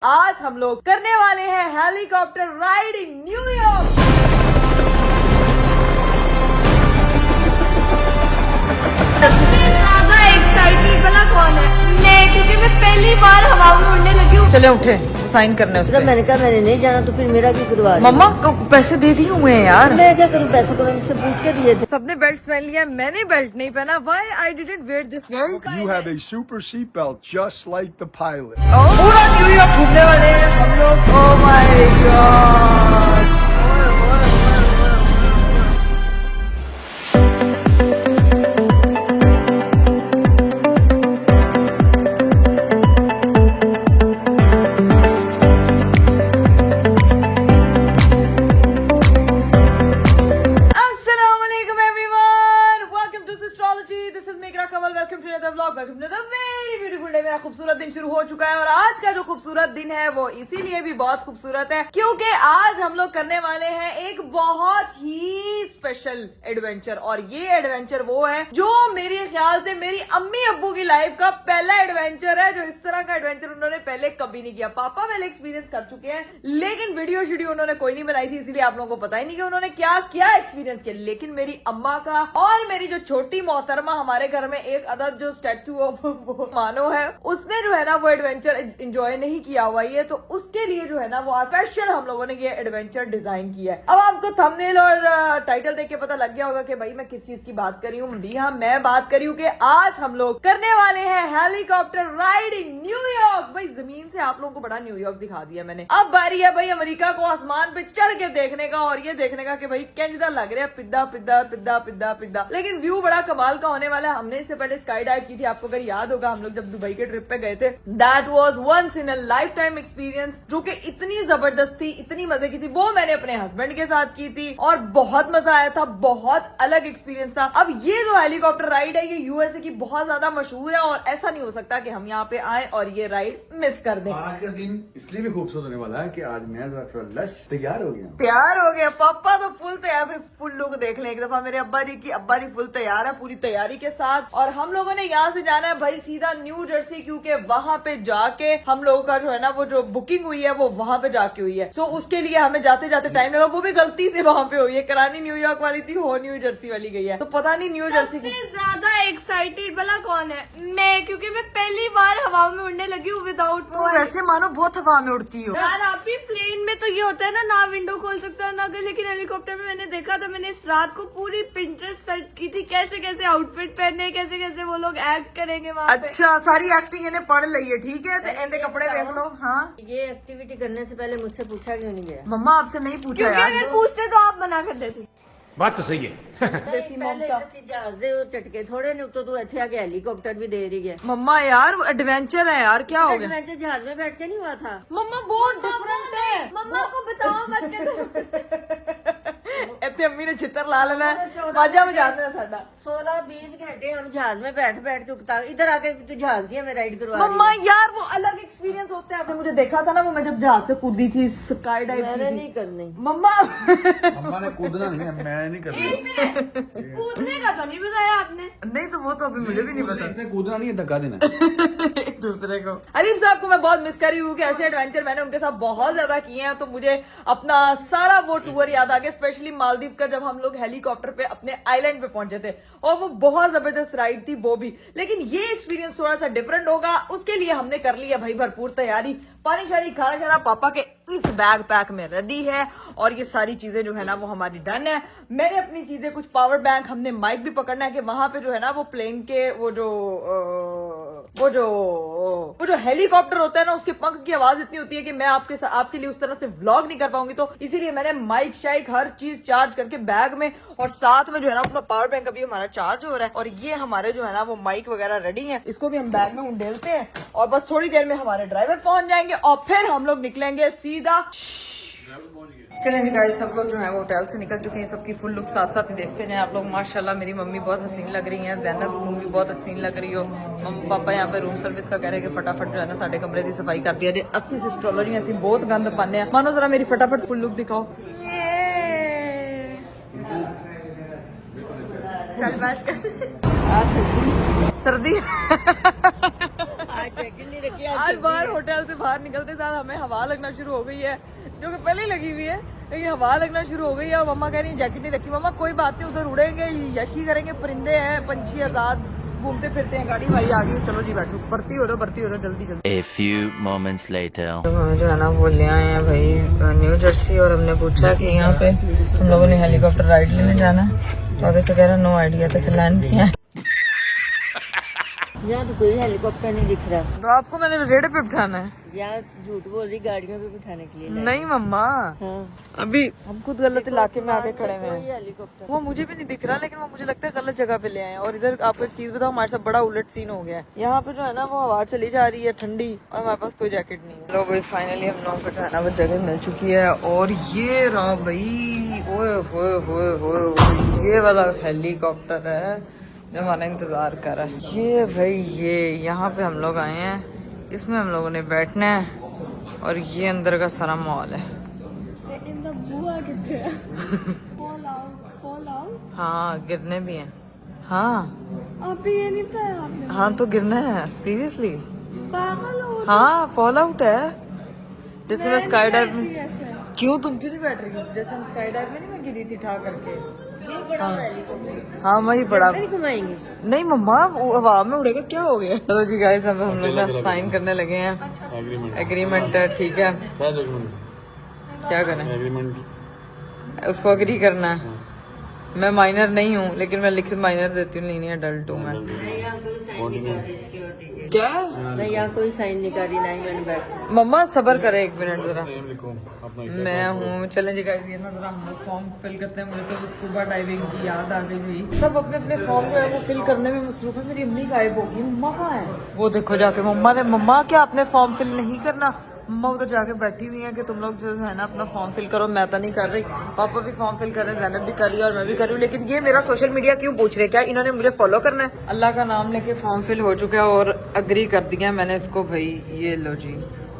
आज हम लोग करने वाले हैं हेलीकॉप्टर राइड इन न्यूयॉर्क। सबसे ज्यादा एक्साइटेड वाला कौन है? मैं, क्योंकि मैं पहली बार हवा में उड़ने लगी हूँ। चले उठे, साइन करने उस पे। मैंने कहा मैंने नहीं जाना, तो फिर मेरा क्यों करवा रही? मम्मा को पैसे दे दिए हुए हैं यार। मैं क्या करूँ, पैसों को मैंने पूछ के दिए थे। सबने बेल्ट पहन लिया, मैंने बेल्ट नहीं पहना। Why I didn't wear this belt? You have a super seatbelt just like the pilot. पूरा न्यूयॉर्क घूमने वाले हैं हम लोग। Oh my God! मेरा खूबसूरत दिन शुरू हो चुका है और आज का जो खूबसूरत दिन है वो इसीलिए भी बहुत खूबसूरत है क्योंकि आज हम लोग करने वाले हैं एक बहुत ही स्पेशल एडवेंचर। और ये एडवेंचर वो है जो मेरे ख्याल से मेरी अम्मी अब्बू की लाइफ का पहला एडवेंचर है। जो इस तरह का एडवेंचर उन्होंने पहले कभी नहीं किया। पापा पहले एक्सपीरियंस कर चुके हैं लेकिन वीडियो उन्होंने कोई नहीं बनाई थी, इसलिए आप लोगों को पता ही नहीं कि उन्होंने क्या क्या एक्सपीरियंस किया। लेकिन मेरी अम्मा का और मेरी जो छोटी मोहतरमा हमारे घर में एक अदद जो स्टैचू ऑफ मानो है, उसने जो है ना वो एडवेंचर एंजॉय नहीं किया हुआ है, तो उसके लिए जो है ना वो स्पेशल हम लोगों ने ये एडवेंचर डिजाइन किया है। अब आपको थंबनेल और टाइटल देख के पता लग गया होगा कि भाई मैं किस चीज की बात कर रही हूँ। जी हाँ, मैं बात कर रही हूँ कि आज हम लोग करने वाले हैं हेलीकॉप्टर राइड इन न्यूयॉर्क। भाई जमीन से आप लोगों को बड़ा न्यूयॉर्क दिखा दिया मैंने। अब बारी है भाई अमेरिका को आसमान पे चढ़ के देखने का और ये देखने का कि भाई कैसा लग रहा है, पिद्दा पिद्दा पिद्दा पिद्दा पिद्दा। लेकिन व्यू बड़ा कमाल का होने वाला है। हमने इससे पहले स्काई डाइव की थी, आपको अगर याद होगा हम लोग जब दुबई के ट्रिप पे गए थे। That was once in a lifetime experience, जो कि इतनी जबरदस्त थी, इतनी मजे की थी। वो मैंने अपने हस्बैंड के साथ की थी और बहुत मजा आया था, बहुत अलग एक्सपीरियंस था। अब ये जो हेलीकॉप्टर राइड है ये यूएसए की बहुत ज्यादा मशहूर है और ऐसा नहीं हो सकता कि हम यहाँ पे आए और ये राइड मिस कर दें। आज का दिन इसलिए भी खूबसूरत होने वाला है कि आज मैं जरा थोड़ा लश तैयार हो गया। तैयार हो गया पापा तो फुल तैयार। फिर फुल लुक देख लें एक दफा मेरे अब्बा जी फुल तैयार है, पूरी तैयारी के साथ। और हम लोगों ने यहाँ से जाना है भाई सीधा न्यू जर्सी, क्योंकि वहां पे जाके हम लोगों का जो है ना वो जो बुकिंग हुई है वो वहां पे जाके हुई है। सो उसके लिए हमें जाते जाते टाइम लगा, वो भी गलती से वहां पे हुई है। करानी न्यूयॉर्क वाली थी, हो न्यू जर्सी वाली गई है, तो पता नहीं न्यू जर्सी की। सबसे ज्यादा एक्साइटेड वाला कौन है? मैं, क्योंकि मैं पहली बार हवा में उड़ने लगी हूँ विदाउट। तो वैसे मानो बहुत हवा में उड़ती हो यार आप ही प्लेन में तो ये होता है ना विंडो खोल सकता है ना अगर, लेकिन हेलीकॉप्टर में मैंने देखा था। मैंने इस रात को पूरी पिंटरेस्ट सर्च की थी कैसे कैसे आउटफिट पहनने, कैसे कैसे वो लोग एक्ट करेंगे वहाँ पे। अच्छा, सारी एक्टिंग इन्हें पढ़ ली है, ठीक है। तो इनके कपड़े देख लो। हाँ, ये एक्टिविटी करने से पहले मुझसे पूछा क्यों नहीं गया? मम्मा आपसे नहीं पूछा क्योंकि यार। अगर पूछते तो आप मना कर देते। बात तो सही है। देसी पहले ममता। जैसे जहाज दे वो चटके थोड़े नहीं, तो तू अच्छे आके हेलीकॉप्टर भी दे रही है। मम्मा यार वो एडवेंचर है यार, क्या हो गया? एडवेंचर जहाज में बैठ के नहीं हुआ था। मम्मा बहुत डिफरेंट है। मम्मा को बताओ मत करो। इतने अम्मी ने छितर ला लेना है, बाजा में जाना है साडा। 16-20 घंटे हम जहाज में बैठ बैठ के उकता, इधर आके तू जहाज की हमें राइड करवा रही मम्मा है। यार वो अलग एक्सपीरियंस होता है। आपने मुझे देखा था ना वो मैं जब जहाज से कूदी थी, स्काई डाइव मैंने की थी। नहीं करनी। मम्मा अम्मा ने कूदना नहीं है, मैं नहीं करना। कूदने का तो नहीं बताया आपने। नहीं तो वो तो अभी मुझे भी नहीं पता। इसने कूदना नहीं है, धक्का देना है। एक दूसरे को। अरीफ साहब को मैं बहुत मिस कर रही हूँ कि ऐसे एडवेंचर मैंने उनके साथ बहुत ज्यादा किए हैं, तो मुझे अपना सारा वो टूर याद आ गया। स्पेशली मालदीव का जब हम लोग हेलीकॉप्टर पे अपने आइलैंड पे पहुंचे थे और वो बहुत जबरदस्त राइड थी वो भी। लेकिन ये एक्सपीरियंस थोड़ा सा डिफरेंट होगा, उसके लिए हमने कर लिया भाई भरपूर तैयारी। पानी शानी खाना शाना पापा के इस बैग पैक में रेडी है और ये सारी चीजें जो है ना वो हमारी डन है। मैंने अपनी चीजें कुछ पावर बैंक, हमने माइक भी पकड़ना है कि वहां पे जो है ना वो प्लेन के वो जो हेलीकॉप्टर होता है ना उसके पंख की आवाज इतनी होती है कि मैं आपके लिए उस तरह से व्लॉग नहीं कर पाऊंगी। तो इसीलिए मैंने माइक शाइक हर चीज चार्ज करके बैग में, और साथ में जो है ना अपना पावर बैंक अभी हमारा चार्ज हो रहा है। और ये हमारे जो है ना वो माइक वगैरह रेडी है, इसको भी हम बैग में उंडेलते हैं और बस थोड़ी देर में हमारे ड्राइवर पहुंच जाएंगे और फिर हम लोग निकलेंगे सीधा। चलें जी गाइस, सब लोग जो है वो होटल से निकल चुके हैं, सबकी फुल लुक साथ साथ ही देखते हैं आप लोग। माशाल्लाह मेरी मम्मी बहुत हसीन लग रही हैं, ज़ैनब तुम भी बहुत हसीन लग रही हो। मम्मी पापा यहाँ पे रूम सर्विस का कह रहे हैं कि फटाफट जो है ना साढ़े कमरे की सफाई कर दिया जाए। 80 सिस्टर वाली ऐसी बहुत गंद पाने हैं। मानो जरा मेरी फटाफट फुल लुक दिखाओ। चल बात कर। सर्दी जैकेट नहीं रखी आज बाहर होटल से बाहर निकलते साथ हमें हवा लगना शुरू हो गई है, जो कि पहले ही लगी हुई है, लेकिन हवा लगना शुरू हो गई है। मम्मा कह रही जैकेट नहीं रखी। मम्मा कोई बात नहीं, उधर उड़ेंगे, यशी करेंगे, परिंदे हैं, पंछी आजाद घूमते फिरते हैं। गाड़ी वाड़ी आ गई, चलो जी बैठो, भर्ती हो रहा जल्दी जल्दी। A few moments later. तो हमें जो है ना वो ले आए हैं भाई न्यू जर्सी, और हमने पूछा कि यहाँ पे हम लोगों ने हेलीकॉप्टर राइड लेने जाना है, तो आगे से कह रहा नो आइडिया, तो चलान किया है। यहाँ तो कोई हेलीकॉप्टर नहीं दिख रहा। तो आपको मैंने रेड़े पे बिठाना है? यहाँ झूठ बोल रही, गाड़ियों पे बिठाने के लिए लाए। नहीं मम्मा, हाँ। अभी हम खुद गलत इलाके में आके खड़े हुए कोई हैं। हेलीकॉप्टर वो मुझे भी नहीं दिख रहा, लेकिन वो मुझे लगता है गलत जगह पे ले आए हैं। और इधर आपको एक चीज बताओ, हमारे साथ बड़ा उलट सीन हो गया है। यहाँ पे जो है ना वो हवा चली जा रही है ठंडी, और हमारे पास कोई जैकेट नहीं है। लो भाई फाइनली हम लोगों को जो है ना वो जगह मिल चुकी है, और ये रहा भाई, ओए होए होए होए, ये वाला हेलीकॉप्टर है जो हमारा इंतजार कर रहा है। ये भाई ये यहाँ पे हम लोग आए हैं, इसमें हम लोगों ने बैठना है, और ये अंदर का सारा मॉल है। हाँ गिरने भी हैं। हाँ अभी ये नहीं बताया आपने। हाँ तो गिरना है सीरियसली। पागल हो हाँ फॉल आउट है, जैसे मैं स्काई डाइव में। ऐसे। क्यों तुम क्यों नहीं बैठ रही हो? जैसे हम स्काई डाइव में नहीं मैं गिरी थी ठा करके। ये बड़ा हेलीकॉप्टर हाँ वही बड़ा। नहीं घुमाएंगे। नहीं मम्मा वो हवा में उड़ेगा, क्या हो गया? चलो जी गाइस, अब हम लोग ना साइन करने लगे हैं एग्रीमेंट। ठीक है क्या करें? एग्रीमेंट उसको अग्री करना है। मैं माइनर नहीं हूँ, लेकिन मैं लिखित माइनर देती हूँ, नहीं अडल्ट हूँ मैं। मैं यहाँ कोई साइन नहीं कर रही सिक्योरिटी के। क्या? मैं यहाँ कोई साइन नहीं कर रही, ना ही मैंने बैठ। मम्मा सबर करे एक मिनट जरा। नेम लिखो अपना। मैं हूँ, चलें जी गाइस, ये ना जरा हम लोग फॉर्म फिल करते हैं। मुझे तो स्कूबा डाइविंग की याद आ गई हुई। सब अपने अपने फॉर्म जो है वो फिल करने में मसरूफ है। मेरी अम्मी गायब होगी, मम्मा कहाँ है? वो देखो जाके मम्मा ने, मम्मा क्या आपने फॉर्म फिल नहीं करना? मम्मा उधर जाके बैठी हुई है कि तुम लोग जो है ना अपना फॉर्म फिल करो। मैं तो नहीं कर रही, पापा भी फॉर्म फिल कर रहे हैं, जैनब भी कर रही है और मैं भी कर रही हूँ। लेकिन ये मेरा सोशल मीडिया क्यों पूछ रहे? क्या इन्होंने मुझे फॉलो करना है? अल्लाह का नाम लेके फॉर्म फिल हो चुका है और अग्री कर दिया मैंने इसको। भाई ये लो जी,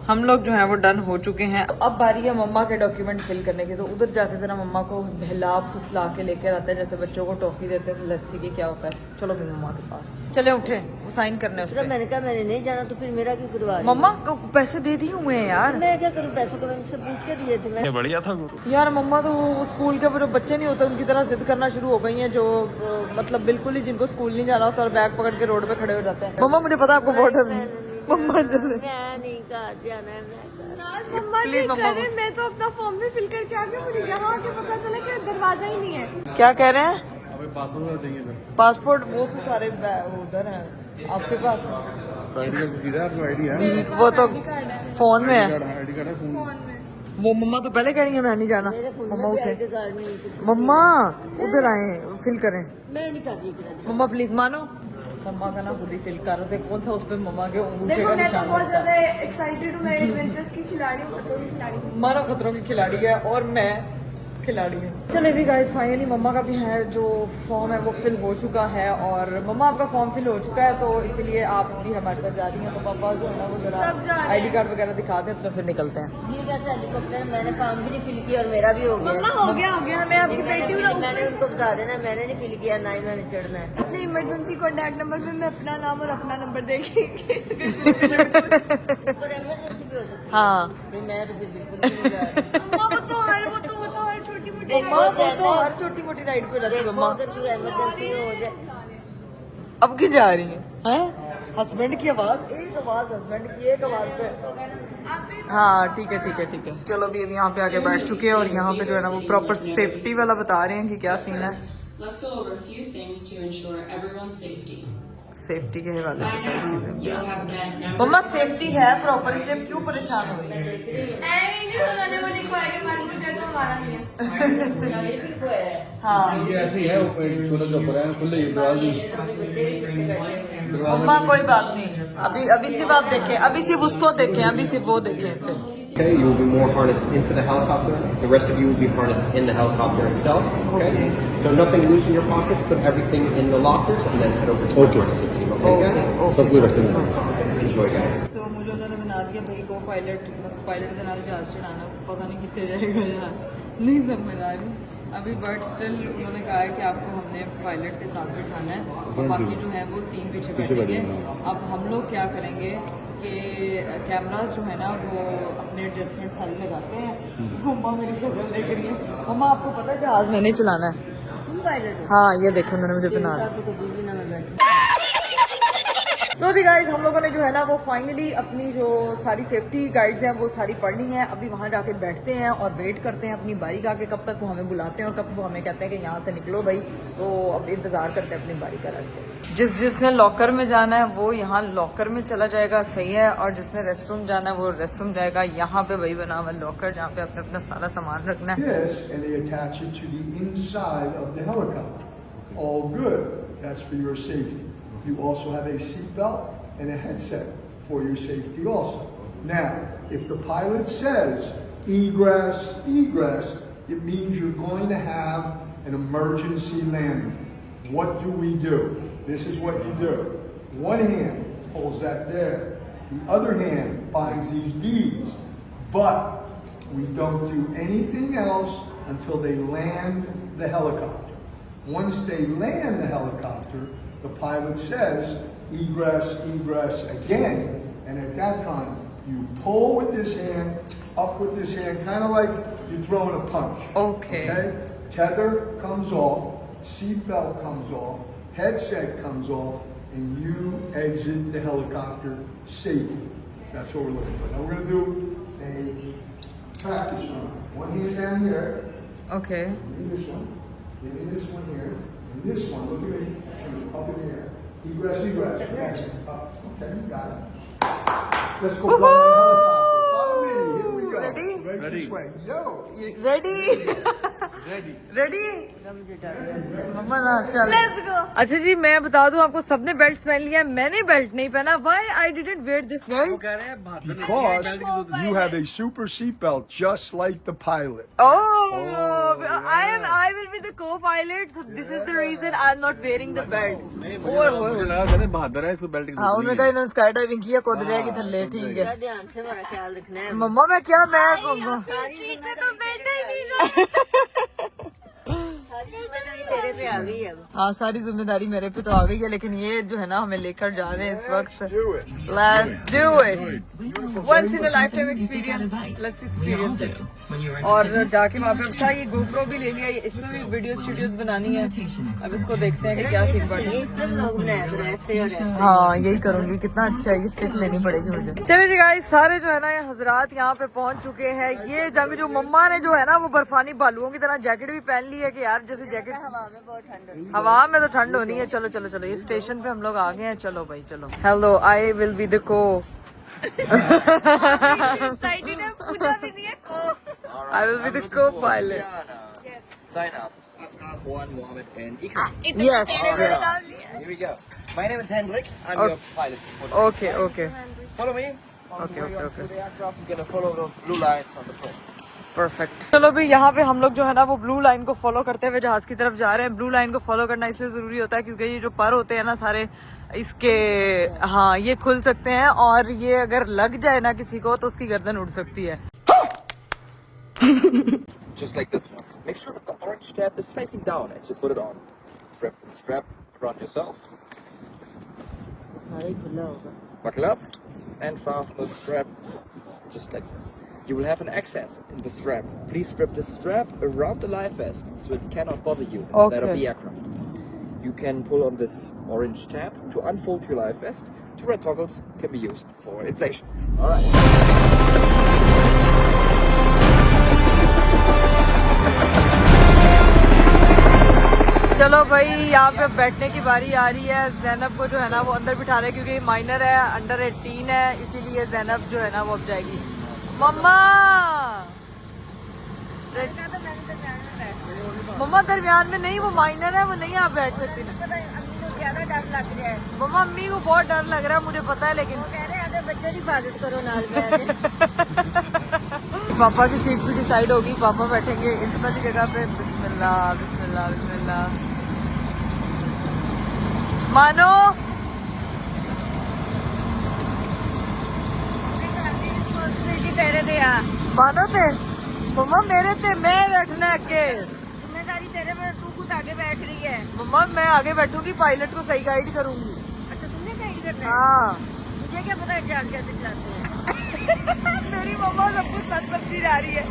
हम लोग जो है वो डन हो चुके हैं। अब बारी है मम्मा के डॉक्यूमेंट फिल करने की, तो उधर जाके जरा मम्मा को बहला फुसला के लेकर आते हैं, जैसे बच्चों को टॉफी देते हैं लस्सी की, क्या होता है। चलो भी मम्मा के पास चले, उठे, वो साइन करने उस तो पे। मैंने कहा मैंने नहीं जाना, तो फिर मेरा क्यों करवा रही? मम्मा को पैसे दे दिए हुए हैं यार। मैं क्या करूँ, पैसों को मैंने सब पूछ के दिए थे। मैं बढ़िया था गुरु। यार मम्मा तो वो स्कूल के वो बच्चे नहीं होते उनकी तरह जिद करना शुरू हो गई हैं, जो मतलब बिल्कुल ही जिनको स्कूल नहीं जाना होता और बैग पकड़ के रोड पे खड़े हो जाते हैं। मम्मा मुझे पता आपको बहुत डर है। मम्मा मैं नहीं कहा जाना है, मम्मा Please, नहीं मम्मा करे, मैं तो अपना फॉर्म भी फिल करके आ गई। मुझे यहाँ आके पता चला कि दरवाजा ही नहीं है। क्या कह रहे हैं? अबे पासपोर्ट चाहिए था। पासपोर्ट वो तो सारे उधर हैं आपके पास। आईडी कार्ड किधर है? आपका आईडी है? वो तो फोन में है। आईडी कार्ड है फोन। वो मम्मा तो पहले कह रही है मैं नहीं जाना। मेरे फोन मम्मा में भी उठे, आईडी कार्ड नहीं कुछ। मम्मा उधर आए फिल करें। मैं नहीं कर रही किराया। मम्मा प्लीज मानो, मम्मा का ना खुद ही फिल कर रहे थे। कौन सा उस पे मम्मा के अंगूठे देखो का मैं तो निशान बहुत लगता है। ज्यादा एक्साइटेड हूँ। मैं एडवेंचर्स की खिलाड़ी हूँ, खतरों की खिलाड़ी हूँ। मानो खतरों की खिलाड़ी है और मैं खिलाड़ी हूँ। चले भी गाइस, फाइनली मम्मा का भी है जो फॉर्म है वो फिल हो चुका है, और मम्मा आपका फॉर्म फिल हो चुका है, तो इसीलिए आप भी हमारे साथ जा रही हैं। तो पापा जो है ना वो सब जा जरा रहे आईडी कार्ड वगैरह दिखा दें, तो फिर निकलते हैं। ये कैसे हेलीकॉप्टर है? मैंने फॉर्म भी नहीं फिल किया और मेरा भी हो गया। मम्मा हो गया मैं आपकी बेटी हूँ ना। मैंने उनको बता देना, मैंने नहीं फिल किया, ना ही मैंने चढ़ना है। अपने इमरजेंसी कॉन्टैक्ट नंबर पे मैं अपना नाम और अपना नंबर देगी। पर इमरजेंसी भी हो सकती है। हाँ नहीं मैं तो फिर बिल्कुल भी नहीं जा रही। मम्मा वो तो हर छोटी मोटी मम्मा वो तो हर छोटी मोटी राइड पे जाती है देखो मम्मा। अगर कोई इमरजेंसी हो जाए। अब क्यों जा रही हैं? हस्बैंड की आवाज, एक आवाज हस्बैंड की, एक आवाज पे। हाँ ठीक है ठीक है ठीक है। चलो भी अब यहाँ पे आके बैठ चुके हैं, और यहाँ पे जो है ना वो प्रॉपर सेफ्टी वाला बता रहे हैं कि क्या सीन है। Let's go over a few things to ensure everyone's safety. Safety के हवाले से सारी चीजें। You'll have bed numbers. मम्मा सेफ्टी है प्रॉपर, इसलिए क्यों परेशान हो रही है? हाँ ये ऐसे ही है, छोटा जो ऊपर है खुले ये दरवाजे। मम्मा कोई बात नहीं, अभी सिर्फ आप देखें, अभी सिर्फ उसको देखें, अभी सिर्फ वो देखें फिर। Okay, you will be more harnessed into the helicopter. The rest of you will be harnessed in the helicopter itself. Okay. So nothing loose in your pockets. Put everything in the lockers and then head over to the harnessing team. Okay, guys. सब कुछ रखे हैं। Enjoy, guys. तो मुझे उन्होंने बना दिया भाई को पायलट, मतलब पायलट के नाल जहाज चढ़ाना, पता नहीं कितने जाएगा यार, नहीं समझ आ रही। अभी बट स्टिल उन्होंने कहा है कि आपको हमने पायलट के साथ बिठाना है और बाकी जो है वो 3 पीछे बैठेंगे। अब हम लोग क्या करेंगे कि कैमरास जो है ना वो अपने एडजस्टमेंट सारी लगाते हैं। मम्मा मेरी शक्ल देख रही है। मम्मा आपको पता है जहाज मैंने चलाना है? तुम पायलट हो? हाँ ये देखो उन्होंने मुझे तेरे बना साथ तो कभी भी ना मैं बैठूं। तो भी गाइज हम लोगों ने जो है ना वो फाइनली अपनी जो सारी सेफ्टी गाइड्स हैं वो सारी पढ़ ली हैं। अभी वहां जाके बैठते हैं और वेट करते हैं अपनी बारी का, कि कब तक वो हमें बुलाते हैं और कब वो हमें कहते हैं कि यहाँ से निकलो भाई। तो अब इंतजार करते हैं अपनी बारी का। जिसने लॉकर में जाना है वो यहाँ लॉकर में चला जाएगा, सही है। और जिसने रेस्टरूम जाना है वो रेस्टरूम जाएगा। यहाँ पे वही बना हुआ लॉकर जहाँ पे अपना सारा सामान रखना है। This, and they attach it to the inside of the helicopter. All good. That's for your safety. You also have a seat belt and a headset for your safety also. Now, if the pilot says egress, egress, it means you're going to have an emergency landing. What do we do? This is what you do. One hand pulls that there. The other hand finds these beads. But we don't do anything else until they land the helicopter. Once they land the helicopter, the pilot says egress, egress again. And at that time, you pull with this hand, up with this hand, kind of like you're throwing a punch. Okay. Tether comes off, seatbelt comes off, headset comes off, and you exit the helicopter safely. That's what we're looking for. Now we're going to do a practice run. One hand down here. Okay. Give me this one. Give me this one here. And this one, look at me. Shoot, up in the air. Egress, egress. Okay. Up. Okay, you got it. Let's go fly the helicopter. Follow me. Here we go. Ready? Right this way. Yo. Ready? Ready? Mamma ना चल। अच्छा जी मैं बता दूं आपको, सबने belt पहन लिया, मैंने बेल्ट नहीं पहना। Why I didn't wear this belt? Because you have a super seatbelt just like the pilot. Oh, I will be the co-pilot. So this is the reason I'm not wearing the belt. बहादुर है इसको belt हाँ उन्होंने कहा इन्होंने sky diving किया, कूद जाएगी थल्ले, ठीक है। ध्यान से हमारा ख्याल रखना है। मम्मा मैं क्या मैं सारी जिम्मेदारी तेरे पे आ गई है अब। हाँ सारी जिम्मेदारी मेरे पे तो आ गई है, लेकिन ये जो है ना हमें लेकर जा रहे हैं इस वक्त। Let's do it. Once in a lifetime experience. Let's experience it. और जाके वहाँ पे अच्छा ये GoPro भी ले लिया, इसमें भी वीडियोस बनानी है। अब इसको देखते हैं कि क्या सीख पाते हैं। इसमें लोग बनाया करो ऐसे और ऐसे। हाँ यही करूंगी, कितना अच्छा है। ये स्टिक लेनी पड़ेगी मुझे। चलिए जी गाइस, सारे जो है ना ये हजरात यहाँ पे पहुंच चुके हैं। ये जंग जो मम्मा ने जो है ना वो बर्फानी भालुओं की तरह जैकेट भी पहन ली है कि यार जैसे जैकेट हवा में बहुत ठंड होती है। हवा में तो ठंड होनी है। चलो चलो चलो, ये स्टेशन पे हम लोग आ गए हैं। चलो भाई चलो। Hello, I will be the को I will be the co-pilot. Sign up. Asghar, Juan, Mohammed, and Ikra. Yes. Here we go. My name is Hendrik. I'm your pilot. Okay, okay. Follow me. Okay, okay, okay. To the aircraft, you're gonna follow those blue lines on the front. Perfect. चलो भी यहाँ पे हम लोग जो है ना वो ब्लू लाइन को फॉलो करते हुए जहाज की तरफ जा रहे हैं। ब्लू लाइन को फॉलो करना इसलिए जरूरी होता है क्योंकि ये जो पर होते हैं ना सारे इसके, हाँ ये खुल सकते हैं और ये अगर लग जाए ना किसी को तो उसकी गर्दन उड़ सकती है। Just like this one. Make sure that the orange strap is facing down as you put it on. Wrap the strap around yourself. Buckle up and fasten the strap just like this. You will have an access in the strap. Please strap the strap around the life vest so it cannot bother you inside of the aircraft. You can pull on this orange tab to unfold your life vest. Two red toggles can be used for inflation. Alright. चलो भाई यहाँ पे बैठने की बारी आ रही है। ज़ैनब को जो है ना वो अंदर बिठा रहे हैं क्योंकि माइनर है, अंडर 18 है, इसीलिए ज़ैनब जो है ना वो अब जाएगी। मम्मा मम्मा दरमियान में नहीं, वो माइनर है, वो नहीं आप बैठ सकती। ज्यादा डर लग रहा है मम्मा अम्मी को बहुत डर लग रहा है मुझे पता है, लेकिन कह रहे हैं बच्चे की हिफाजत करो नाल पापा की सीट भी डिसाइड होगी, पापा बैठेंगे इस वाली जगह पे। बिस्मिल्लाह बिस्मिल्लाह बिस्मिल्लाह। मानो तेरे दे यार मानो थे मम्मा मेरे थे, मैं बैठना अगे। गाड़ी तेरे में, तू खुद आगे बैठ रही है। मम्मा मैं आगे बैठूंगी, पायलट को सही गाइड करूंगी। अच्छा तुमने गाइड करना है? हाँ मुझे क्या पता है जहाज कैसे चलाते हैं। मेरी मम्मा सब कुछ सच समझी जा रही है,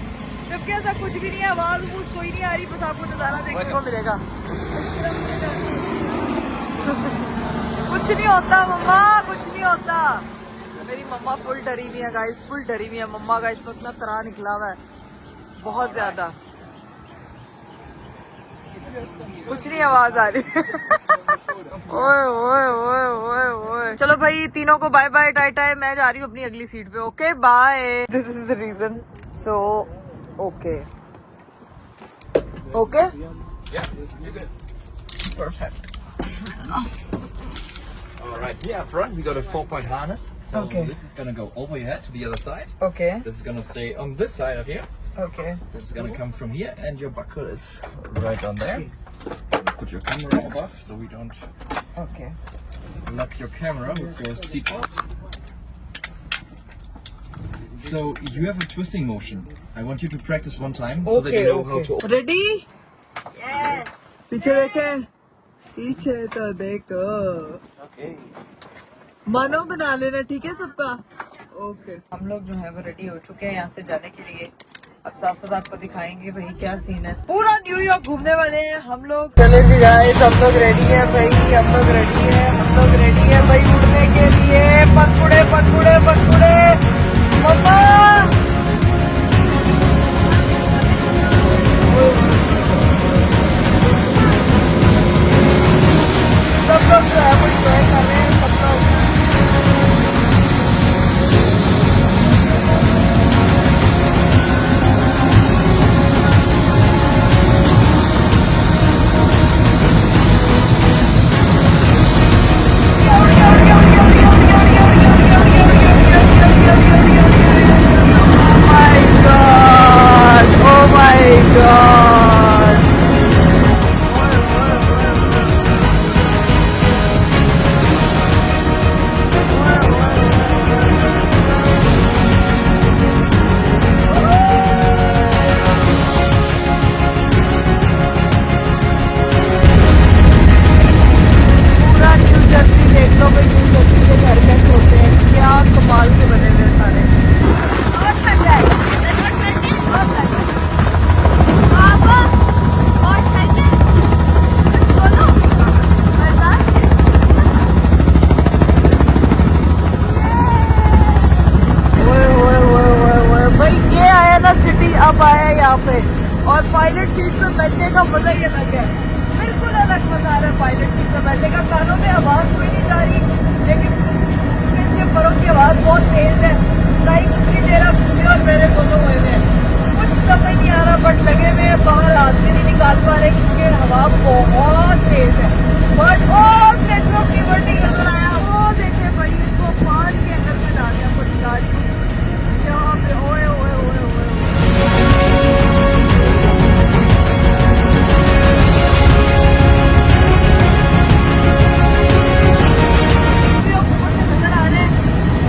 जबकि ऐसा कुछ भी नहीं है, आवाज वूज कोई नहीं आ रही, बस आपको नजारा देखने को मिलेगा। कुछ नहीं होता मम्मा, कुछ नहीं होता। मेरी मम्मा फुल डरी हुई है गाइस, फुल डरी हुई है। मम्मा का इस वक्त ना तरा निकला हुआ है बहुत ज्यादा, कुछ नहीं आवाज आ रही। ओए ओए ओए ओए ओए, चलो भाई तीनों को बाय बाय, टाटा। मैं जा रही हूँ अपनी अगली सीट पे। Okay bye. This is the reason. So okay okay Perfect. All right, here up front we got a 4-point harness. So Okay. this is gonna go over your head to the other side. Okay This is gonna stay on this side of here. Okay This is gonna come from here, and your buckle is right on there. Put your camera above so we don't okay lock your camera with your seatbelts. So you have a twisting motion. I want you to practice one time so that you know how to. Ready? Yes. पीछे देखे, पीछे तो देखो। Okay. मानो बना लेना, ठीक है सबका? ओके हम लोग जो है वो रेडी हो चुके हैं यहाँ से जाने के लिए। अब साथ साथ आपको दिखाएंगे भाई क्या सीन है। पूरा न्यूयॉर्क घूमने वाले हैं हम लोग। चले जी गाइस, हम लोग रेडी हैं भाई, हम लोग रेडी हैं, हम लोग रेडी हैं भाई उड़ने के लिए। पकड़े पकड़े पकड़े मम्मा। सब लोग जो है वो एंजॉय कर रहे हैं, सब लोग। Oh my God! पूरा न्यू जर्सी देख लो भाई, न्यू जर्सी के घर कैसे होते हैं, क्या कमाल के बने हुए हैं सारे। बहुत ठंडा है, बहुत ठंडी, बहुत ठंडी। बाबा, बहुत ठंडी। कुछ बोलो, मजा? ओए ओए ओए ओए ओए भाई, ये आया ना सिटी, अब आया यहाँ पे। और पायलट सीट पे बैठने का मजा ही अलग है, बिल्कुल अलग मजा आ रहा है पायलट सीट पे बैठने का। कानों में आवाज कोई नहीं जा रही, लेकिन इसके परों की आवाज बहुत तेज है। फ्लाई कुछ नहीं दे रहा, मुझे और मेरे दोनों हुए हैं, कुछ समझ नहीं आ रहा, बट लगे हुए हैं बाहर, हाथ से नहीं निकाल पा रहे क्योंकि हवा बहुत तेज है। बट और सेंट्रो की बड़ी नजर आया, वो देखे भाई, इसको पानी के अंदर में डाल दिया पूरी गाड़ी यहाँ पे। ओए ओए ओए ओए नजर आ रहे हैं,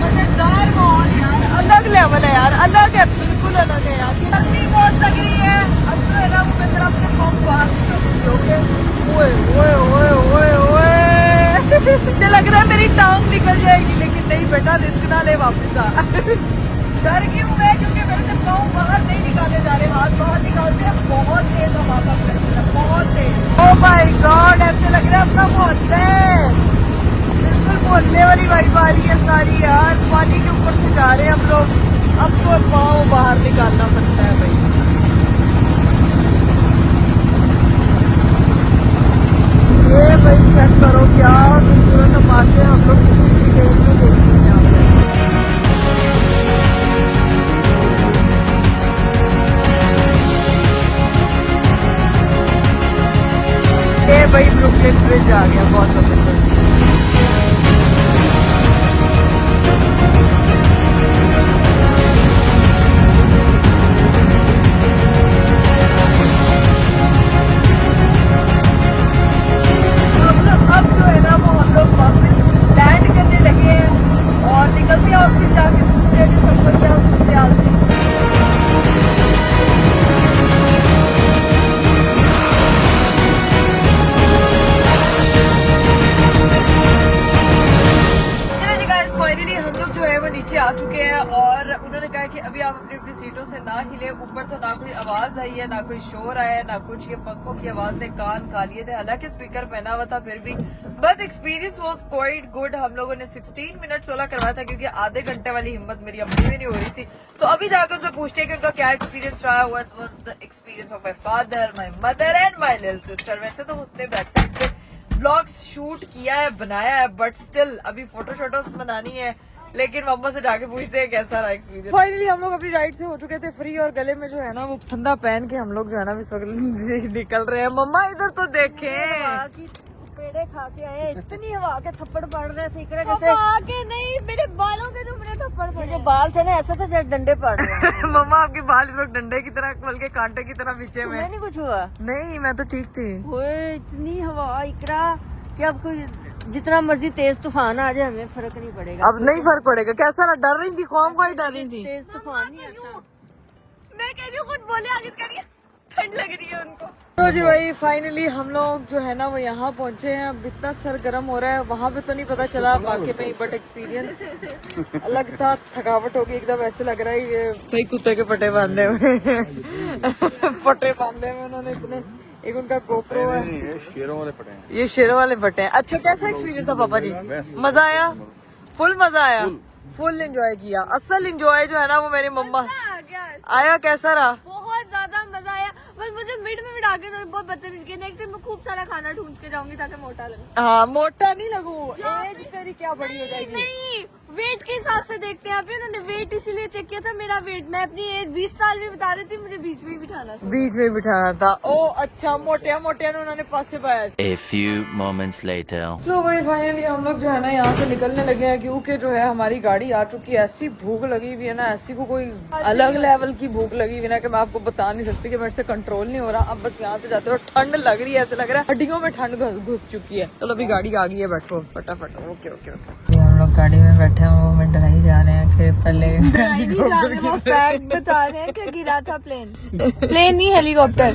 मजेदार माहौल यार, अलग लेवल है यार, अलग है, बिल्कुल अलग है यार। गर्मी बहुत लग रही है, अब तो है ना मैं जरा अपने फॉर्म बाहर निकलूंगी। ओके ओए ओए ओए ओए ओए मुझे लग रहा है मेरी टांग निकल जाएगी, लेकिन नहीं बेटा, रिस्क ना ले, वापस आ। डर क्यों है? क्योंकि मेरे से पाँव बाहर नहीं निकाले जा रहे, हाथ बाहर निकालते हैं, बहुत तेज हवा का प्रेशर है, बहुत तेज। ओह माय गॉड, ऐसे लग रहा है अपना मोहल्ला है, बिल्कुल मोहल्ले वाली वाइब आ रही है सारी यार। पानी के ऊपर से जा रहे हैं हम लोग, अब तो पाँव बाहर निकालना पड़ता है भाई। ये भाई चेक करो क्या खूबसूरत नमाज़ें हम लोग किसी डिटेल में देखते हैं यहाँ पे। ये भाई ब्रुकलिन ब्रिज आ गया, बहुत जबरदस्त। अब जो है ना वो हम लोग वापस लैंड करने लगे हैं और निकलते हैं और फिर जाके दूसरे जो सफर किया उससे आते हैं। से ना हिले। ऊपर तो ना कोई आवाज आई है, ना कोई शोर आया है, ना कुछ। ये पंखों की आवाज ने कान खा लिए थे, हालांकि स्पीकर पहना हुआ था फिर भी। But experience was quite good. हम लोगों ने 16 मिनट 16 करवाया था, क्योंकि आधे घंटे वाली हिम्मत मेरी अपनी भी नहीं हो रही थी। सो अभी जाकर उनसे पूछते हैं कि उनका क्या एक्सपीरियंस रहा। What was the experience of my father, my mother and my little sister. वैसे तो उसने बैक साइड पे ब्लॉग्स शूट किया है, बनाया है, बट स्टिल अभी फोटो शोटोस बनानी है। लेकिन मम्मा से जाके पूछते हैं कैसा रहा एक्सपीरियंस। फाइनली हम लोग अपनी राइड से हो चुके थे फ्री, और गले में जो है ना वो फंदा पहन के हम लोग जो है ना इस वक्त निकल रहे हैं। मम्मा इधर तो देखें, पेड़े खा के आए, इतनी हवा के थप्पड़ पड़ रहे थे, इकरे पापा जैसे आके नहीं, मेरे बालों से तो मेरे थप्पड़ जो पड़े। बाल थे ना ऐसे थे जैसे डंडे पड़ रहे हैं। मम्मा आपके बाल इस वक्त डंडे की तरह बल्कि कांटे की तरह पीछे में। तुम्हें नहीं कुछ हुआ? नहीं, मैं तो ठीक थी। ओए इतनी हवा इकरा कि अब कोई जितना मर्जी तेज तूफान आ जाए हमें फर्क नहीं पड़ेगा। अब नहीं फर्क पड़ेगा। कैसा रहा? डर रही थी, कौन कोई डर रही थी? तेज तूफान नहीं आता। मैं कह रही हूँ कुछ बोले आगे इसका नहीं, ठंड लग रही है उनको। तो जी भाई फाइनली हम लोग जो है ना वो यहाँ पहुँचे हैं। अब इतना सर गर्म हो रहा है, वहाँ पे तो नहीं पता चला बाकी में, बट एक्सपीरियंस अलग था। थकावट होगी एकदम, ऐसे लग रहा है ये सही कुत्ते के पट्टे बांधे हुए पट्टे बांधे हुए उन्होंने इतने। एक उनका गोप्रो है, ये शेरों वाले पट्टे हैं। ये शेरों वाले पट्टे हैं। अच्छा, कैसा एक्सपीरियंस था पापा जी? मजा आया? फुल मजा आया, फुल एंजॉय किया। असल एंजॉय जो है ना वो मेरी मम्मा आया। कैसा रहा? बहुत ज्यादा मजा आया। बस मुझे मिड में बिठा के उन्होंने बहुत बदतमीज किया। नेक्स्ट टाइम मैं खूब सारा खाना ढूंढ के जाऊंगी ताकि मोटा लगे। हाँ, मोटा नहीं लगू। एज तेरी क्या बड़ी हो जाएगी? नहीं, वेट के हिसाब से देखते हैं। अभी उन्होंने वेट इसीलिए चेक किया था मेरा वेट। मैं अपनी एज 20 साल भी बता रही थी, मुझे बीच में ही बिठाना था। बीच में बिठाना था। ओ अच्छा, मोटे मोटे उन्होंने पास से पाया। A few moments later. तो भाई फाइनली हम लोग जो है ना यहाँ से निकलने लगे हैं, क्योंकि जो है हमारी गाड़ी आ चुकी है। ऐसी भूख लगी हुई है ना, ऐसी को कोई अलग लेवल की भूख लगी हुई है ना कि मैं आपको बता नहीं सकती, कि मेरे से कंट्रोल नहीं हो रहा। अब बस यहाँ से जाते हो, ठंड लग रही है, ऐसे लग रहा है हड्डियों में ठंड घुस चुकी है। चलो अभी गाड़ी आ गई है, बैठो फटाफट। Okay okay okay. हम लोग गाड़ी में बैठे हैं, वो मिनट नहीं जा रहे हैं कि पहले वो फैक्ट बता रहे हैं कि गिरा था प्लेन। प्लेन नहीं, हेलीकॉप्टर।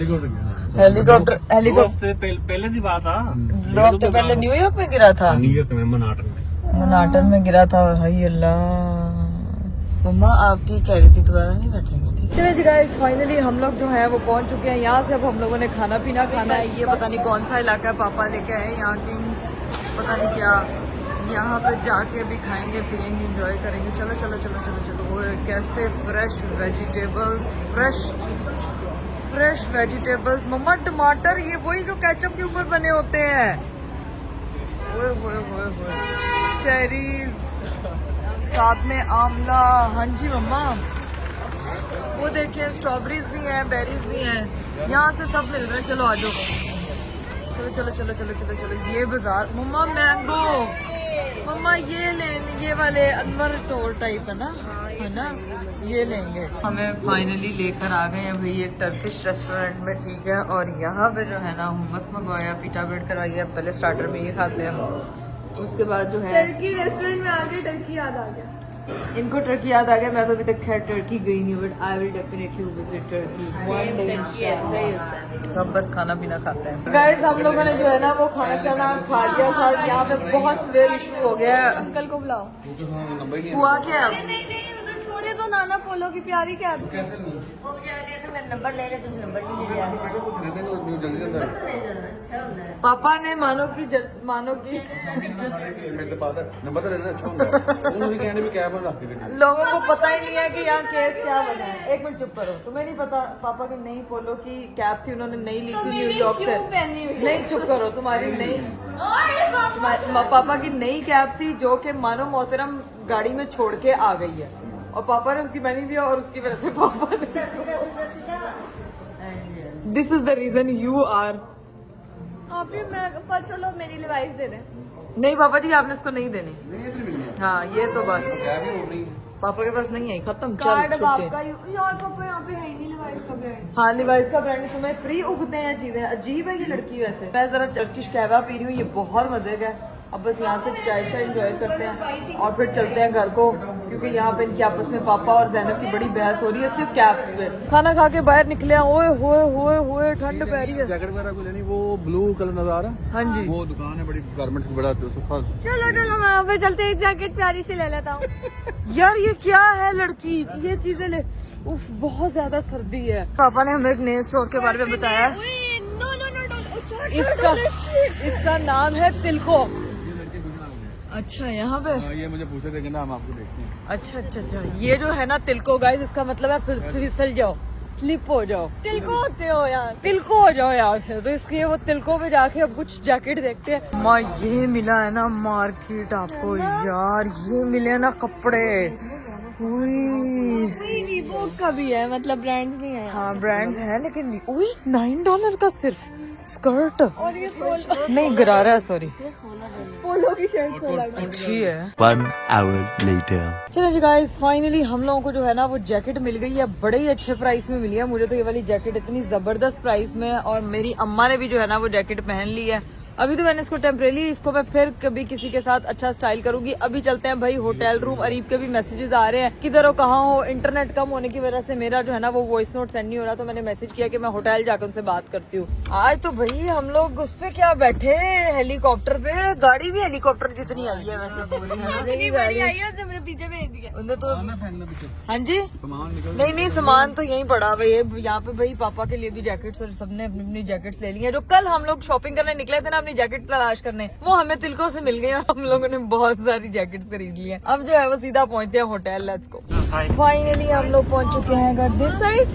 हेलीकॉप्टर पहले की बात था। 2 हफ्ते पहले न्यूयॉर्क में गिरा था। न्यूयॉर्क में मनाटन में गिरा था। हाय अल्लाह। मम्मा आप ठीक कह रही थी, दोबारा नहीं बैठेंगे? चलिए जी गाइस, फाइनली हम लोग जो है वो पहुंच चुके हैं। यहाँ से अब हम लोगों ने खाना पीना खाना है। ये पता नहीं कौन सा इलाका है, पापा लेके आए यहाँ किंग्स पता नहीं क्या। यहाँ पे जाके भी खाएंगे पियेंगे एंजॉय करेंगे। चलो चलो चलो चलो चलो। वो कैसे फ्रेश वेजिटेबल्स, फ्रेश वेजिटेबल्स। मम्मा टमाटर, ये वही जो केचप के ऊपर बने होते हैं। ओए होए होए होए। चेरीज, साथ में आंवला। हाँ जी मम्मा, वो देखिए स्ट्रॉबेरीज भी हैं, बेरीज भी हैं, यहाँ से सब मिल रहे हैं। चलो आ जाओ, चलो चलो चलो चलो चलो चलो। ये बाजार मम्मा, मैंगो मम्मा ये लेंगे, ये वाले अनवर स्टोर टाइप है ना, है ना, ये लेंगे। हमें फाइनली लेकर आ गए हैं भाई एक टर्किश रेस्टोरेंट में, ठीक है। और यहाँ पे जो है ना हुमस मंगवाया, पिटा ब्रेड करवाई है। पहले स्टार्टर में ये खाते हैं, उसके बाद जो है टर्की रेस्टोरेंट में आके टर्की याद आ गया। इनको टर्की याद आ गया। मैं तो अभी तक खैर टर्की गई नहीं, but I will definitely visit Turkey. सब बस खाना पीना खाते हैं। गाइस हम लोगों ने जो है ना वो खाना शाना खा लिया था। यहाँ पे बहुत सवेर इशू हो गया है। अंकल को बुलाओ। हुआ क्या? नहीं नहीं, उसे छोड़े तो नाना पोलो की प्यारी क्या नंबर ले ले, तुम नंबर भी ले लिया। पापा ने मानो की लोगों को पता ही नहीं है कि यहाँ केस क्या बना है। एक मिनट चुप करो। तुम्हें नहीं पता पापा की नई पोलो की कैप थी, उन्होंने नई ली थी न्यूयॉर्क से। नहीं चुप करो, तुम्हारी नई पापा की नई कैप थी जो कि मानो मोहतरम गाड़ी में छोड़ के आ गई है, और पापा ने उसकी पहनी थी, और उसकी वजह से पापा this is the reason you are. आप भी मैं पर चलो मेरी लिवाइस दे दें। नहीं पापा जी, आपने इसको नहीं देनी। हाँ ये तो बस पापा के पास नहीं है, खत्म। कार्ड बाप का यार, पापा यहाँ पे है ही नहीं लिवाइस का ब्रांड। हाँ लिवाइस का ब्रांड तुम्हें फ्री उगते हैं चीजें। अजीब है ये लड़की। वैसे मैं जरा टर्किश कहवा पी रही हूँ, ये बहुत मजे का है। अब बस यहाँ से चाय शाय एंजॉय करते हैं और फिर चलते हैं घर को, क्योंकि यहाँ पे इनकी आपस में पापा और जैनब की बड़ी बहस हो रही है सिर्फ कैप्स पे। खाना खा के बाहर निकले हैं, ओए होए होए होए ठंड पै रही है। जैकेट वगैरह को लेनी, वो वो ब्लू कलर नजर आ रहा है, हाँ जी। वो दुकान है बड़ी गारमेंट्स की, बड़ा चलो चलो वहाँ पर चलते हैं, एक जैकेट प्यारी सी ले लेता हूँ। यार ये क्या है लड़की, ये चीजें ले। उफ बहुत ज्यादा सर्दी है। पापा ने हमें एक नए स्टोर के बारे में बताया। इसका नाम है तिलको। अच्छा यहाँ पे, ये मुझे पूछे थे कि ना हम आपको देखते हैं। अच्छा अच्छा अच्छा, ये जो है ना तिलको गाइस, इसका मतलब है फिसल जाओ, स्लिप हो जाओ, तिलको होते हो यार, तिलको हो जाओ यहाँ से। तो इसलिए वो तिलको पे जाके अब कुछ जैकेट देखते हैं। माँ ये मिला है ना मार्केट आपको यार, ये मिले हैं ना कपड़े। रीबॉक का भी है, मतलब ब्रांड नहीं है। हाँ ब्रांड्स हैं लेकिन $9 का सिर्फ स्कर्ट। और ये नहीं गरारा है, सॉरी, पोलो की शर्ट 16 अच्छी है। 1 hour later. चलो जी गाइस, फाइनली हम लोगों को जो है ना वो जैकेट मिल गई है, बड़े ही अच्छे प्राइस में मिली है। मुझे तो ये वाली जैकेट इतनी जबरदस्त प्राइस में, और मेरी अम्मा ने भी जो है ना वो जैकेट पहन ली है। अभी तो मैंने इसको टेम्परेरी, इसको मैं फिर कभी किसी के साथ अच्छा स्टाइल करूंगी। अभी चलते हैं भाई होटल रूम। अरीब के भी मैसेजेस आ रहे हैं, किधर हो, कहाँ हो। इंटरनेट कम होने की वजह से मेरा जो है ना वो वॉइस नोट सेंड नहीं हो रहा, तो मैंने मैसेज किया कि मैं होटल जाकर उनसे बात करती हूँ। आज तो भाई हम लोग उस पे क्या बैठे, हेलीकॉप्टर पे। गाड़ी भी हेलीकॉप्टर जितनी आई है वैसे पूरी, है ना? इतनी बड़ी आई है, उसने मुझे पीछे भेज दिया। उन्हें तो हाँ जी, सामान निकल नहीं नहीं सामान तो यहीं पड़ा हुआ है। यहाँ पे भाई पापा के लिए भी जैकेट्स, और सबने अपनी अपनी जैकेट्स ले ली हैं। जो कल हम लोग शॉपिंग करने निकले थे ना अपनी जैकेट तलाश करने, वो हमें तिलकों से मिल गई और हम लोगों ने बहुत सारी जैकेट्स खरीद ली हैं। अब जो है वो सीधा पहुंचते हैं होटल। Let's go. फाइनली हम लोग पहुंच चुके हैं घर। This side,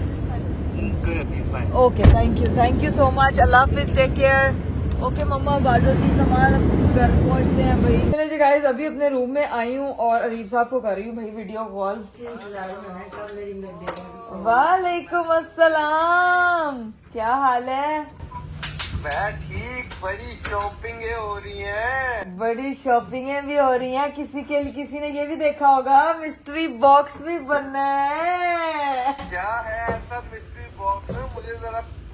okay, thank you so much. अल्लाह हाफिज, टेक केयर। ओके मम्मा, बाजू की सामान घर पहुंचते हैं भाई। चलिए जी गाइस, अभी अपने रूम में आई हूँ और अरीब साहब को कर रही हूँ भाई वीडियो कॉल। वालेकुम अस्सलाम, क्या हाल है? मैं ठीक, बड़ी शॉपिंगें हो रही हैं। बड़ी शॉपिंगें भी हो रही हैं। किसी ने ये भी देखा होगा, मिस्ट्री बॉक्स भी बनना है। क्या है ऐसा मिस्ट्री बॉक्स में?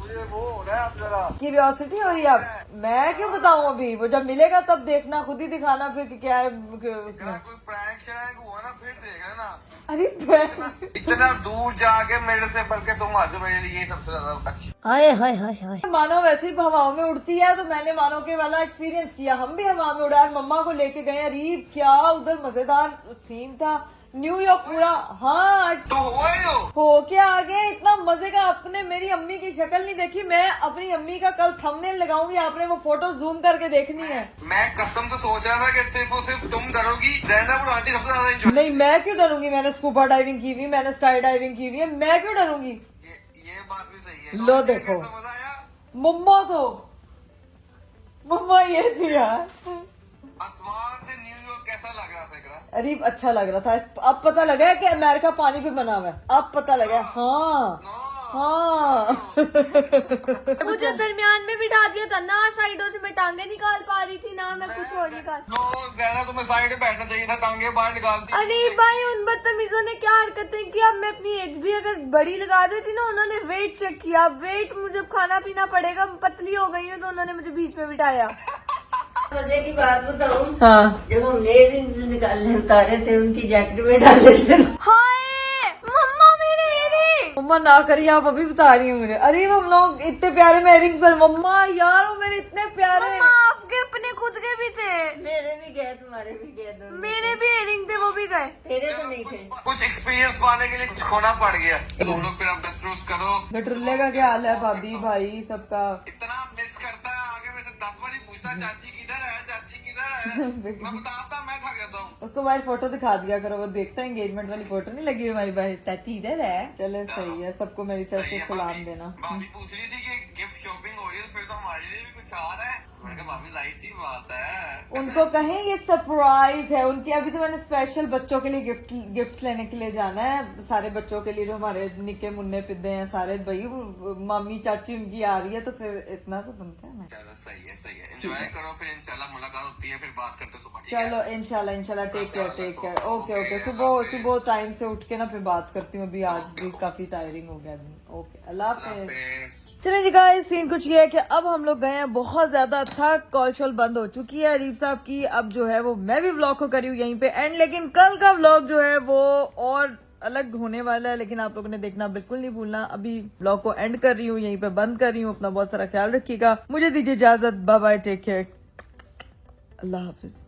मुझे वो हो रहा है, अब जरा क्यूरियोसिटी हो रही है। अब मैं क्यों बताऊं, अभी वो जब मिलेगा तब देखना, खुद ही दिखाना फिर कि क्या है उसमें। कोई प्रैंक श्रैंक हुआ ना फिर देख लेना। अरे इतना दूर जाके मेरे से, बल्कि तुम आ जाओ, मेरे लिए ये सबसे ज्यादा अच्छी। हाय हाय हाय हाय। मानो वैसे ही हवाओं में उड़ती है, तो मैंने मानो के वाला एक्सपीरियंस किया। हम भी हवा में उड़ा, मम्मा को लेके गए। अरीब क्या उधर मजेदार सीन था, न्यूयॉर्क पूरा। हाँ तो हुआ ही हो क्या आ गए, इतना मजे का। आपने मेरी अम्मी की शक्ल नहीं देखी, मैं अपनी अम्मी का कल थंबनेल लगाऊंगी, आपने वो फोटो जूम करके देखनी है। मैं कसम से सोच रहा था कि सिर्फ और सिर्फ तुम डरोगी, जैनब और आंटी सबसे ज्यादा एंजॉय। नहीं मैं क्यों डरूंगी, मैंने स्कूबा डाइविंग की हुई, मैंने स्काई डाइविंग की हुई है, मैं क्यों डरूंगी। ये बात भी सही है। लो देखो, कैसा मजा आया? मम्मा ये थी यार। आसमान से न्यूयॉर्क कैसा लग रहा था? अरीब अच्छा लग रहा था। अब पता लगा कि अमेरिका पानी पे बना हुआ है, अब पता लगा। हाँ मुझे दरमियान में बिठा दिया था ना, साइडों से मैं टांगे निकाल पा रही थी ना, मैं कुछ और निकाल। ज़्यादा तुम्हें साइड में बैठना चाहिए था, टांगे बाहर निकालती। अरे भाई उन बदतमीजों ने क्या हरकतें की। अब मैं अपनी एज भी अगर बड़ी लगा देती ना, उन्होंने वेट चेक किया, वेट मुझे खाना पीना पड़ेगा, पतली हो गई हूँ, तो उन्होंने मुझे बीच में बिठाया। मजे की बात बताऊं, हाँ, जब हम इयररिंग्स निकालने उतारे थे, उनकी जैकेट में डाले थे। हाय मम्मा मेरे इयररिंग। मम्मा ना करिए, आप अभी बता रही हैं मुझे। अरे हम लोग इतने प्यारे में इयररिंग्स पर, मम्मा यार वो मेरे इतने प्यारे। मम्मा आपके अपने खुद के भी थे, मेरे भी गए, तुम्हारे भी गए, दोनों मेरे भी इयररिंग थे, वो भी गए। तेरे तो नहीं थे। कुछ एक्सपीरियंस पाने के लिए कुछ खोना पड़ गया। तुम लोग फिर अब डिस्ट्रूस करो। गटरुल्ले का क्या हाल है भाभी भाई सबका? इतना मिस करता है, आगे में से 10 बार ही पूछता है, चाची किधर है, चाची किधर है। मैं बताता, मैं थक जाता हूँ। उसको हमारी फोटो दिखा दिया करो, वो देखता है। एंगेजमेंट वाली फोटो नहीं लगी हुई हमारी भाई, चाची इधर है। चले सही है, सबको मेरी तरफ से सलाम देना। भाभी पूछ रही थी कि गिफ्ट शॉपिंग हो रही है, तो फिर तो हमारे लिए भी कुछ आ रहा है। मैंने कहा भाभी जाहिर सी बात है। उनको कहें ये सरप्राइज है उनकी। अभी तो मैंने स्पेशल बच्चों के लिए गिफ्ट लेने के लिए जाना है, सारे बच्चों के लिए जो हमारे निक्के मुन्ने पिद्दे हैं सारे। भाई मामी चाची उनकी आ रही है, तो फिर इतना तो बनता है ना। चलो सही है, एंजॉय करो, फिर इंशाल्लाह मुलाकात होती है, फिर बात करते सुबह। ठीक है? चलो इंशाल्लाह टेक केयर। ओके सुबह टाइम से उठ के ना फिर बात करती हूँ। अभी आज भी काफी टायरिंग हो गया दिन। ओके, अल्लाह हाफिज। चलिए जी गाइस, सीन कुछ ये है कि अब हम लोग गए हैं, बहुत ज्यादा थक, कॉल शॉल बंद हो चुकी है अरीब साहब की। अब जो है वो मैं भी व्लॉग को करी हूँ यहीं पे एंड, लेकिन कल का व्लॉग जो है वो और अलग होने वाला है, लेकिन आप लोगों ने देखना बिल्कुल नहीं भूलना। अभी ब्लॉग को एंड कर रही हूँ, यहीं पे बंद कर रही हूँ। अपना बहुत सारा ख्याल रखिएगा, मुझे दीजिए इजाजत, बाय बाय, टेक केयर, अल्लाह हाफिज।